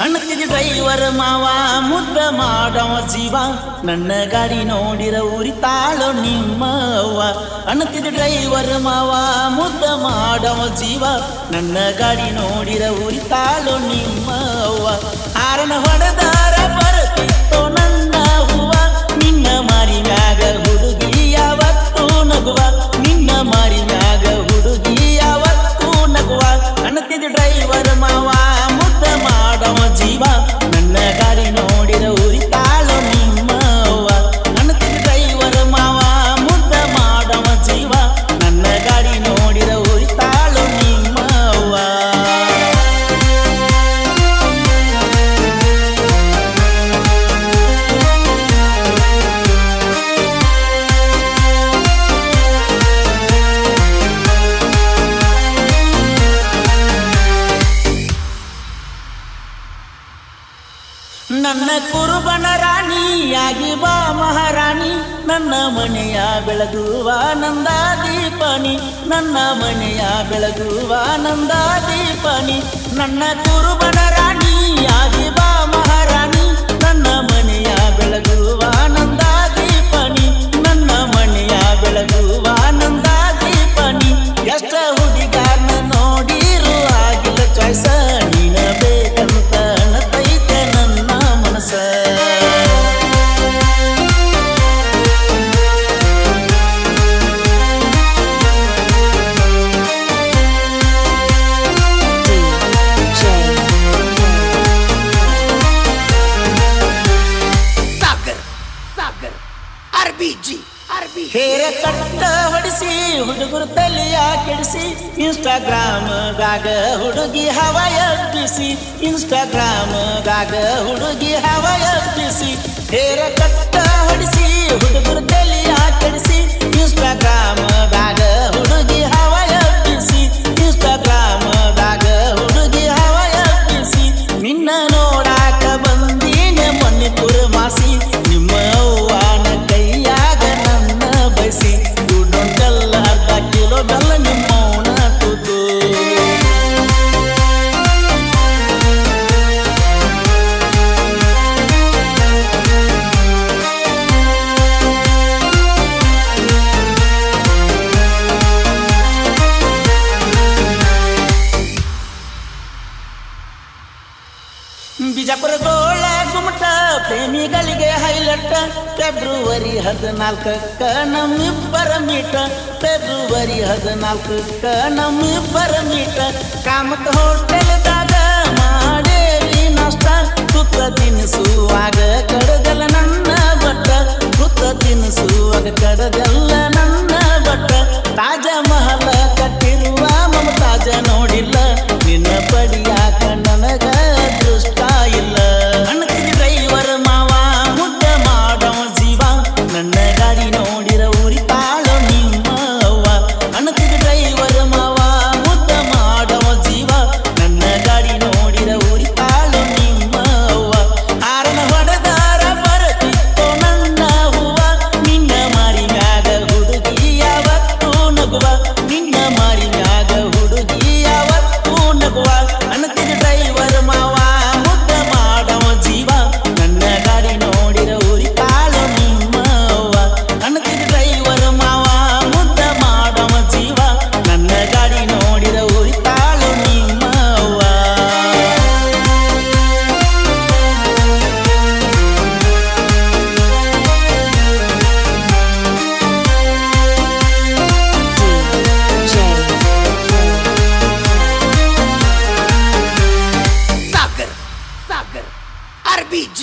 ಅಣ್ಣತಿಗೆ driver ಮಾವ ಮುದ್ದ ಮಾಡವ ಜೀವ ನನ್ನ ಗಾಡಿ ನೋಡಿರ ಉರಿತಾಳೋ ನಿಮ್ಮ ಅವ್ವ. ಅಣ್ಣತಿಗೆ ಡ್ರೈವರ್ ಮಾವ ಮುದ್ದ ಮಾಡವ ಜೀವ ನನ್ನ ಗಾಡಿ ನೋಡಿರ ಉರಿತಾಳೋ ನಿಮ್ಮ ಅವ್ವ. ಹಾರನ ಹೊಡೆದಾರ ಬರುತ್ತಿತ್ತೋ ನನ್ನ ಹೂವ ನಿನ್ನ ಮಾರಿ ಮ್ಯಾಗ ಹುಡುಗಿ ಯಾವತ್ತೂ ನಗುವ ನಿನ್ನ ಮಾರಿ ಮ್ಯಾಗ ಹುಡುಗಿ ಯಾವತ್ತೂ ನಗುವ. ಅಣ್ಣತಿಗೆ ಡ್ರೈವರ್ ಮಾವ ಮುದ್ದ ಮಾಡವ ಜೀವ ನನ್ನ ಗಾಡಿ ನೋಡಿರ ಉರಿತಾಳೋ ನಿಮ್ಮ ಅವ್ವ. ಅಣ್ಣತಿಗೆ ಡ್ರೈವರ್ ಮಾವ ಮುದ್ದ ಮಾಡವ ಜೀವ ನನ್ನ ಗಾಡಿ ನೋಡಿರ ಉರಿತಾಳೋ ನಿಮ್ಮ ಅವ್ವ. ನನ್ನ ಕುರುಬನ ರಾಣಿಯಾಗಿ ಬಾ ಮಹಾರಾಣಿ ನನ್ನ ಮನೆಯ ಬೆಳಗುವ ನಂದ ದೀಪನಿ ನನ್ನ ಮನೆಯ ಬೆಳಗುವ ನಂದ ದೀಪನಿ. ನನ್ನ ಕುರುಬನ ರಾಣಿಯಾಗಿ ಬಾ ಮಹಾರಾಣಿ ನನ್ನ ಮನೆಯ ಬೆಳಗುವ ನಂದ ದೀಪನಿ ನನ್ನ ಮನೆಯ ಬೆಳಗುವ ನಂದ ದೀಪನಿ. ಎಷ್ಟ ಹುಡುಗಾರನ ನೋಡಿರು ಆಗಿಲ್ಲ ಚಾಯ್ಸ ನೀನ ಬೇಕಂತ ಅನ್ನತೈತೆ ನನ್ನ ಮನಸ. ಹೇರ ಕಟ್ಟ ಹೊಡಿಸಿ ಹುಡುಗರು ತಲೆಯ ಕೆಡಿಸಿ ಇನ್ಸ್ಟಾಗ್ರಾಮ್ದಾಗ ಹುಡುಗಿ ಹವ ಎಬ್ಬಿಸಿ ಇನ್ಸ್ಟಾಗ್ರಾಮ್ದಾಗ ಹುಡುಗಿ ಹವ ಎಬ್ಬಿಸಿ. ಹೇರ ಕಟ್ಟ ಹೊಡಿಸಿ ಹುಡುಗರು ತಲೆಯ ಕೆಡಿಸಿ ಇನ್ಸ್ಟಾಗ್ರಾಮ್ದಾಗ ಹುಡುಗಿ ಹವ ಎಬ್ಬಿಸಿ ಇನ್ಸ್ಟಾಗ್ರಾಮ್ದಾಗ ಹುಡುಗಿ ಹವ ಎಬ್ಬಿಸಿ. ನಿನ್ನ ನೋಡಾಕ ಬಂದೀನೆ ಮೊನ್ನೆ ತುರುಮಾಸಿ ನಿಮ್ಮ ಅವ್ವನ ಕೈಯಾಗ ನನ್ನ ಬಯಸಿ. ಯು ಡೋಂಟ್ ಟೆಲ್ ಅರ್ಧ ಕಿಲೋ ಬೆಲ್ಲ ನಿಮ್ಮವನ ತುತು. ಬಿಜಾಪುರ ಗೋಳ ಗುಮಟ ಪ್ರೇಮಿಗಳಿಗೆ ಹೈಲೈಟ್ ಫೆಬ್ರವರಿ 14ಕ್ಕ ನಮ್ಮಿಬ್ಬರ ಮೀಟ ಫೆಬ್ರವರಿ 14ಕ್ಕ ನಮ್ಮಿಬ್ಬರ ಮೀಟ. ಕಾಮತ್ ಹೋಟೆಲ್ದಾಗ ಮಾಡೇವಿ ನಾಷ್ಟ ತುತ್ತ ತಿನಿಸುವಾಗ ಕಡಗಲ್ಲ ನನ್ನ ಬಟ್ಟ ತುತ್ತ ತಿನಿಸುವಾಗ ಕಡಗಲ್ಲ ನನ್ನ ಬಟ್ಟ. ತಾಜ ಮಹಲ ಕಟ್ಟಿರುವ ಮಮತಾಜ ನೋಡಿಲ್ಲ ನಿನ್ನ ಪಡಿಯಾಕ ನನಗ ದೃಷ್ಟ ಇಲ್ಲ. ಅಣ್ಣತಿಗೆ ಡ್ರೈವರ್ ಮಾವ ಮುದ್ದ ಮಾಡವ ಜೀವ ನನ್ನ ಗಾಡಿ ನೋಡಿರ ಉರಿತಾಳೋ ನಿಮ್ಮ ಅವ್ವ. ಅಣ್ಣತಿಗೆ ಡ್ರೈವರ್ ಮಾವ ಮುದ್ದ ಮಾಡವ ಜೀವ ನನ್ನ ಗಾಡಿ ನೋಡಿರ ಉರಿತಾಳೋ ನಿಮ್ಮ ಅವ್ವ. ಹಾರನ ಹೊಡೆದಾರ ಬರುತ್ತಿತ್ತೋ ನನ್ನ ಹೂವ ನಿನ್ನ ಮಾರಿ ಮ್ಯಾಗ ಹುಡುಗಿ ಯಾವತ್ತೂ ನಗುವ ನಿನ್ನ ಮಾರಿ ಮ್ಯಾಗ ಹುಡುಗಿ ಯಾವತ್ತೂ ನಗುವ. ಅಣ್ಣತಿಗೆ ಡ್ರೈವರ್ ಮಾವ ಮುದ್ದ ಮಾಡವ ಜೀವ ನನ್ನ ಗಾಡಿ ನೋಡಿರ ಉರಿತಾಳೋ ನಿಮ್ಮ ಅವ್ವ. ಅಣ್ಣತಿಗೆ ಡ್ರೈವರ್ ಮಾವ ಮುದ್ದ ಮಾಡವ ಜೀವ ನನ್ನ ಗಾಡಿ ನೋಡಿರ ಉರಿತಾಳೋ ನಿಮ್ಮ ಅವ್ವ. RBG